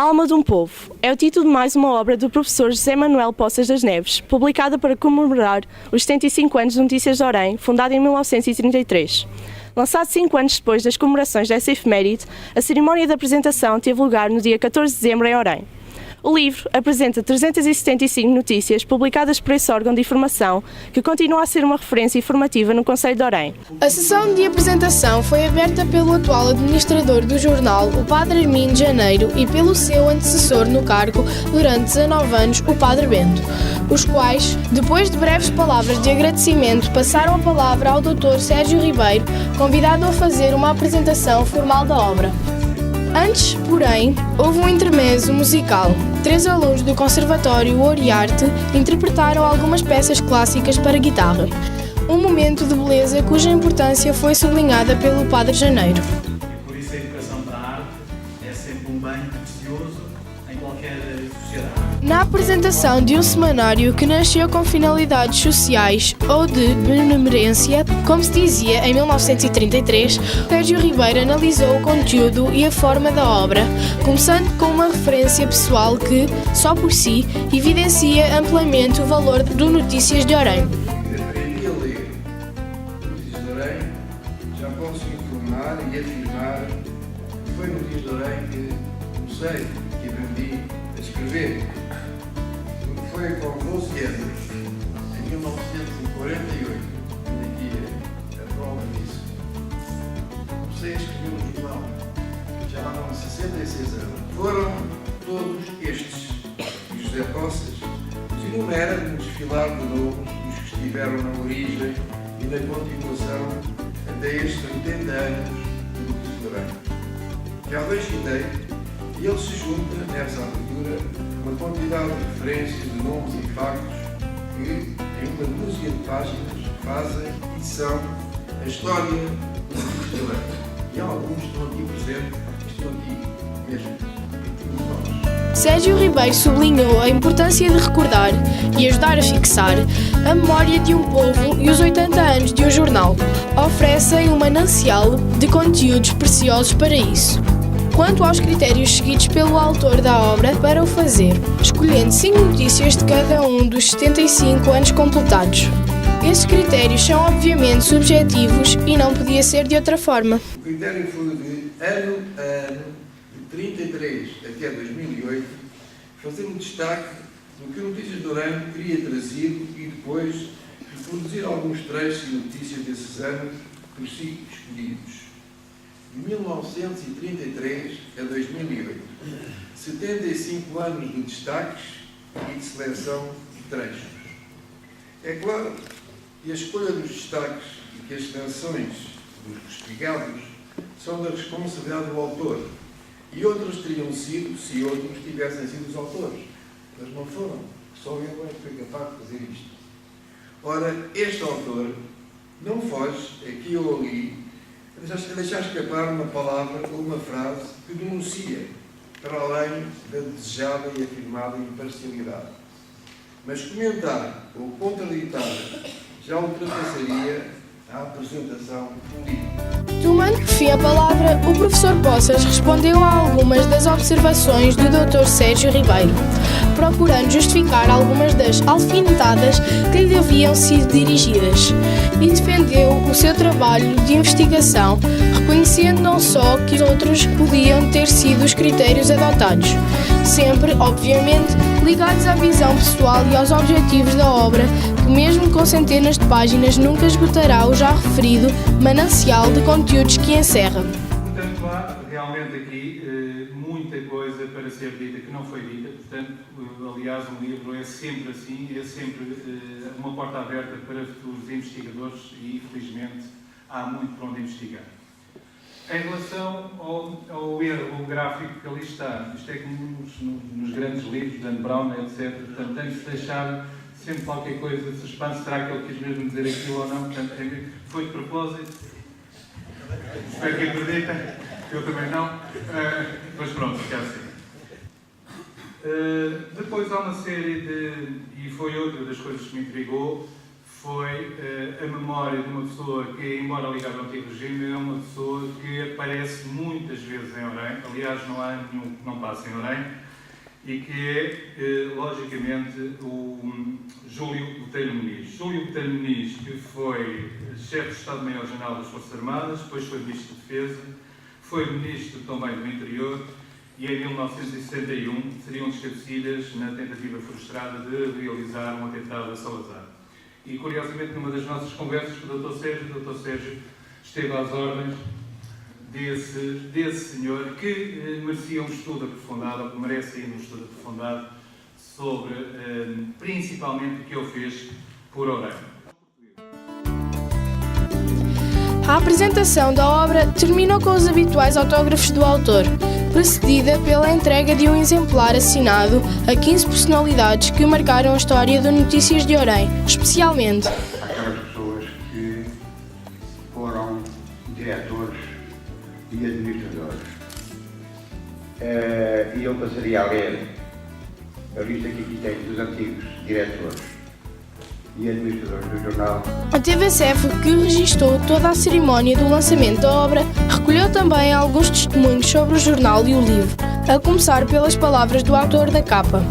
Alma de um Povo é o título de mais uma obra do professor José Manuel Poças das Neves, publicada para comemorar os 75 anos de Notícias de Orem, fundada em 1933. Lançado 5 anos depois das comemorações dessa efeméride, a cerimónia de apresentação teve lugar no dia 14 de dezembro em Orem. O livro apresenta 375 notícias publicadas por esse órgão de informação, que continua a ser uma referência informativa no concelho de Orem. A sessão de apresentação foi aberta pelo atual administrador do jornal, o Padre Armindo Janeiro, e pelo seu antecessor no cargo durante 19 anos, o Padre Bento, os quais, depois de breves palavras de agradecimento, passaram a palavra ao Dr. Sérgio Ribeiro, convidado a fazer uma apresentação formal da obra. Antes, porém, houve um intermezzo musical. 3 alunos do Conservatório Oriarte interpretaram algumas peças clássicas para guitarra. Um momento de beleza cuja importância foi sublinhada pelo Padre Janeiro. Por isso a educação para a arte é sempre um bem precioso em qualquer sociedade. Na apresentação de um semanário que nasceu com finalidades sociais ou de benemerência, como se dizia em 1933, Sérgio Ribeiro analisou o conteúdo e a forma da obra, começando com uma referência pessoal que, só por si, evidencia amplamente o valor do Notícias de Orem. Aprendi a ler Notícias de Orem, já posso informar e afirmar que foi no Notícias de Orem que comecei, que aprendi a escrever. Foi com 12 anos, em 1948, aqui a prova disso. Comecei a escrever um jornal, já lá vão 66 anos. Foram todos estes, e José Poças os enumera no desfilar de nomes dos que estiveram na origem e na continuação até estes 80 anos do Notícias de Orem. Já dois citei, e ele se junta, nessa abertura, uma quantidade de referências de nomes e factos que, em uma dúzia de páginas, fazem e são a história do Notícias de Orem. E alguns estão aqui presentes, estão aqui mesmo. Sérgio Ribeiro sublinhou a importância de recordar e ajudar a fixar a memória de um povo e os 80 anos de um jornal. Oferecem um manancial de conteúdos preciosos para isso. Quanto aos critérios seguidos pelo autor da obra para o fazer, escolhendo 5 notícias de cada um dos 75 anos completados. Esses critérios são obviamente subjetivos e não podia ser de outra forma. O critério foi de ano a ano, de 33 até 2008, fazer um destaque do que o Notícias de Orem teria trazido e depois reproduzir alguns trechos e notícias desses anos por si escolhidos. De 1933 a 2008, 75 anos de destaques e de seleção de trechos. É claro que a escolha dos destaques e que as seleções dos investigados são da responsabilidade do autor, e outros teriam sido se outros tivessem sido os autores, mas não foram, só ele é que foi capaz de fazer isto. Ora, este autor não foge aqui ou ali a deixar escapar uma palavra ou uma frase que denuncia para além da desejada e afirmada imparcialidade. Mas comentar ou contraditar já ultrapassaria a apresentação política. Tomando por fim a palavra, o professor Poças respondeu a algumas das observações do Dr. Sérgio Ribeiro, procurando justificar algumas das alfinetadas que lhe haviam sido dirigidas, e defendeu o seu trabalho de investigação, reconhecendo não só que os outros podiam ter sido os critérios adotados, sempre, obviamente, ligados à visão pessoal e aos objetivos da obra, que mesmo com centenas de páginas nunca esgotará o já referido manancial de conteúdos que encerra. Portanto, há realmente aqui muita coisa para ser dita que não foi dita. Portanto, aliás, um livro é sempre assim, é sempre uma porta aberta para futuros investigadores e, infelizmente, há muito para onde investigar. Em relação ao erro gráfico que ali está, isto é como nos grandes livros, Dan Brown, etc. Portanto, tem que se deixar sempre qualquer coisa de suspense. Será que ele quis mesmo dizer aquilo ou não? Portanto, foi de propósito. Espero que acreditem. Eu também não. Mas pronto, fica assim. Depois há uma série de... E foi outra das coisas que me intrigou. foi a memória de uma pessoa que, embora ligada ao antigo regime, é uma pessoa que aparece muitas vezes em Orém. Aliás, não há nenhum que não passe em Orém, e que é, logicamente, o Júlio Botelho Muniz. Júlio Botelho Muniz, que foi chefe de Estado-Maior-General das Forças Armadas, depois foi Ministro de Defesa, foi Ministro também do Interior, e em 1971 seriam descabecidas na tentativa frustrada de realizar um atentado a Salazar. E, curiosamente, numa das nossas conversas com o Dr. Sérgio esteve às ordens desse senhor que merecia um estudo aprofundado, ou que merece ainda um estudo aprofundado, sobre, principalmente, o que ele fez por Orém. A apresentação da obra terminou com os habituais autógrafos do autor, precedida pela entrega de um exemplar assinado a 15 personalidades que marcaram a história do Notícias de Orém, especialmente aquelas pessoas que foram diretores e administradores. E eu passaria a ler a lista que aqui tem dos antigos diretores e administradores do jornal. A TVCF, que registou toda a cerimónia do lançamento da obra, recolheu também alguns testemunhos sobre o jornal e o livro, a começar pelas palavras do autor da capa,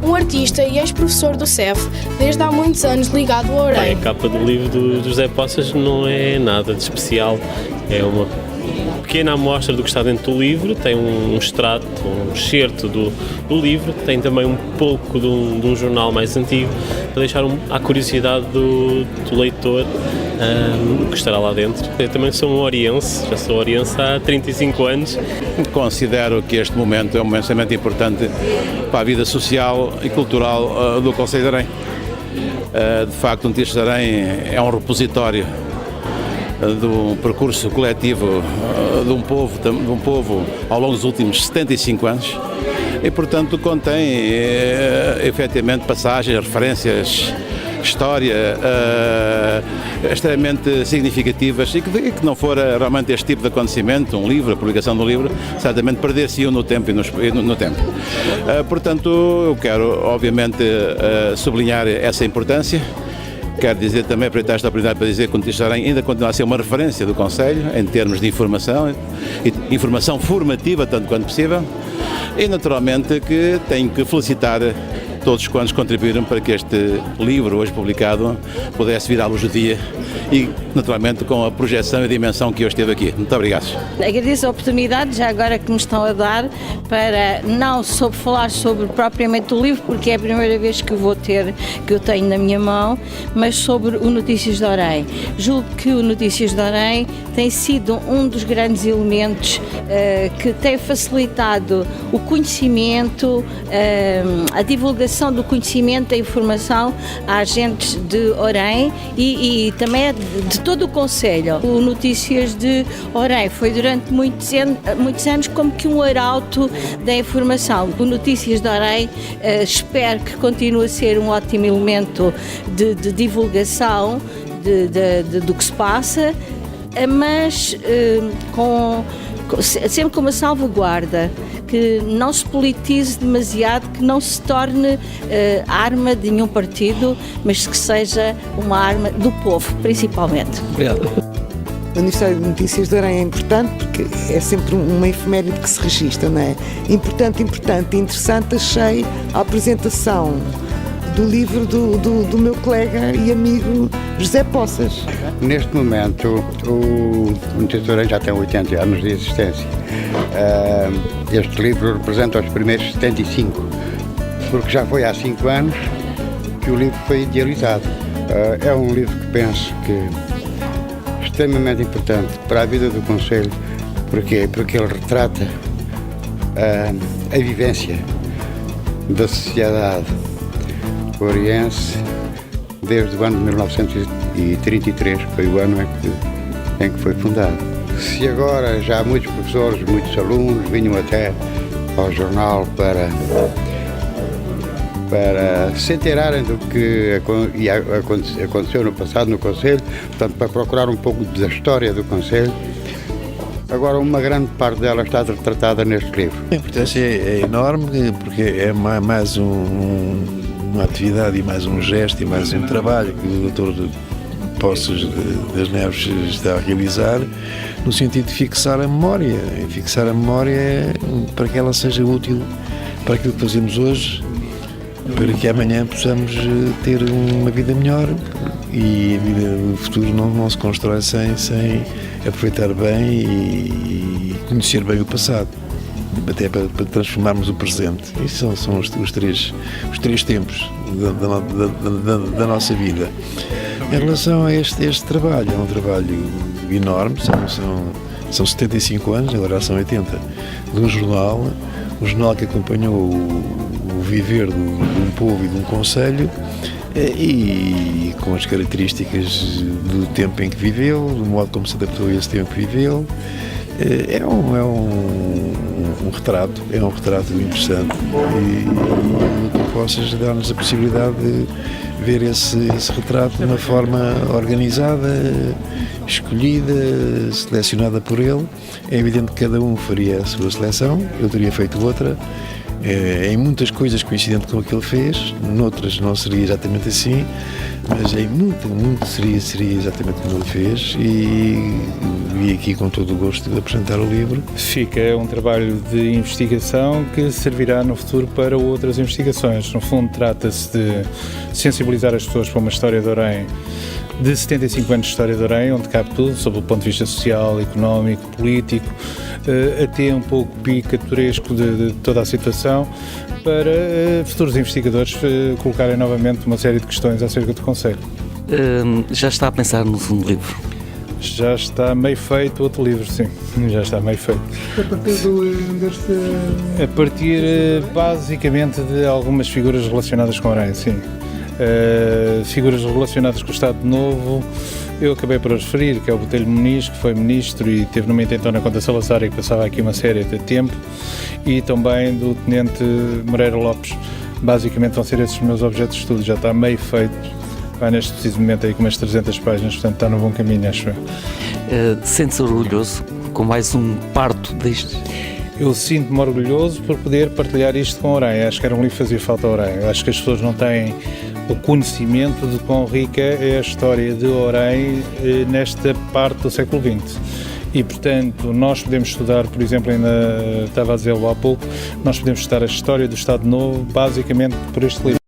um artista e ex-professor do CEF, desde há muitos anos ligado ao Orém. A capa do livro do José Poças não é nada de especial, é uma pequena amostra do que está dentro do livro, tem um extrato, um excerto do livro, tem também um pouco de um jornal mais antigo, para deixar à curiosidade do leitor o que estará lá dentro. Eu também sou um oriense, já sou oriense há 35 anos. Considero que este momento é um momento extremamente importante para a vida social e cultural do Concelho de Orém. De facto, o Notícias de Orém é um repositório do percurso coletivo de um povo ao longo dos últimos 75 anos e, portanto, contém efetivamente passagens, referências, história extremamente significativas e que não fora realmente este tipo de acontecimento, um livro, a publicação de um livro, certamente perder-se-iam no tempo e no tempo. Portanto, eu quero, obviamente, sublinhar essa importância. Quero dizer também, aproveitar esta oportunidade para dizer que o Notícias de Orém ainda continua a ser uma referência do Concelho em termos de informação, e informação formativa, tanto quanto possível, e naturalmente que tenho que felicitar todos quantos contribuíram para que este livro, hoje publicado, pudesse vir à luz do dia e, naturalmente, com a projeção e a dimensão que hoje esteve aqui. Muito obrigado. Agradeço a oportunidade, já agora que me estão a dar, para não falar sobre propriamente o livro, porque é a primeira vez que eu tenho na minha mão, mas sobre o Notícias de Orém. Julgo que o Notícias de Orém tem sido um dos grandes elementos que tem facilitado o conhecimento, a divulgação do conhecimento, da informação a agentes de Orém e também de todo o Concelho. O Notícias de Orém foi durante muitos anos como que um arauto da informação. O Notícias de Orém espero que continue a ser um ótimo elemento de divulgação do que se passa, mas sempre com uma salvaguarda, que não se politize demasiado, que não se torne arma de nenhum partido, mas que seja uma arma do povo, principalmente. Obrigado. O aniversário de Notícias de Orém é importante porque é sempre uma efeméride que se registra, não é? Importante e interessante achei a apresentação do livro do meu colega e amigo José Poças. Neste momento, o Notícias de Orém já tem 80 anos de existência. Este livro representa os primeiros 75, porque já foi há 5 anos que o livro foi idealizado. É um livro que penso que é extremamente importante para a vida do Concelho. Porquê? Porque ele retrata a vivência da sociedade oriense desde o ano de 1933, que foi o ano em que foi fundado. Se agora já muitos professores, muitos alunos vinham até ao jornal para se inteirarem do que aconteceu no passado no Concelho, portanto, para procurar um pouco da história do Concelho. Agora, uma grande parte dela está retratada neste livro. A importância é enorme, porque é mais um uma atividade e mais um gesto e mais um trabalho que o Dr. Poças das Neves está a realizar, no sentido de fixar a memória para que ela seja útil para aquilo que fazemos hoje, para que amanhã possamos ter uma vida melhor. E o futuro não se constrói sem aproveitar bem e conhecer bem o passado, até para transformarmos o presente. Isso são os três tempos da nossa vida. Em relação a este trabalho, é um trabalho enorme, são 75 anos, agora são 80, de um jornal que acompanhou o viver de um povo e de um concelho, e com as características do tempo em que viveu, do modo como se adaptou a esse tempo que viveu. É um retrato interessante, e o que possas dar-nos a possibilidade de ver esse retrato de uma forma organizada, escolhida, selecionada por ele. É evidente que cada um faria a sua seleção, eu teria feito outra. Em muitas coisas coincidente com o que ele fez, noutras não seria exatamente assim, mas em muito seria exatamente como ele fez, e vim aqui com todo o gosto de apresentar o livro. É um trabalho de investigação que servirá no futuro para outras investigações. No fundo, trata-se de sensibilizar as pessoas para uma história de Orem, de 75 anos de história de Orem, onde cabe tudo, sob o ponto de vista social, económico, político, até um pouco picaturesco de toda a situação, para futuros investigadores colocarem novamente uma série de questões acerca do concelho. Já está a pensar no segundo livro? Já está meio feito outro livro, sim. Já está meio feito. A partir basicamente de algumas figuras relacionadas com Orem, sim. Figuras relacionadas com o Estado Novo, eu acabei por referir, que é o Botelho Muniz, que foi ministro e teve numa intentão na Conta Salazar e que passava aqui uma série de tempo, e também do Tenente Moreira Lopes. Basicamente vão ser esses os meus objetos de estudo. Já está meio feito, vai neste preciso momento aí com umas 300 páginas, portanto está no bom caminho, acho eu. Sente-se orgulhoso com mais um parto destes? Eu sinto-me orgulhoso por poder partilhar isto com Orem. Acho que era um livro que fazia falta a Orem. Acho que as pessoas não têm o conhecimento de quão rica é a história de Orem nesta parte do século XX. E, portanto, nós podemos estudar, por exemplo, ainda estava a dizer-lo há pouco, nós podemos estudar a história do Estado Novo basicamente por este livro.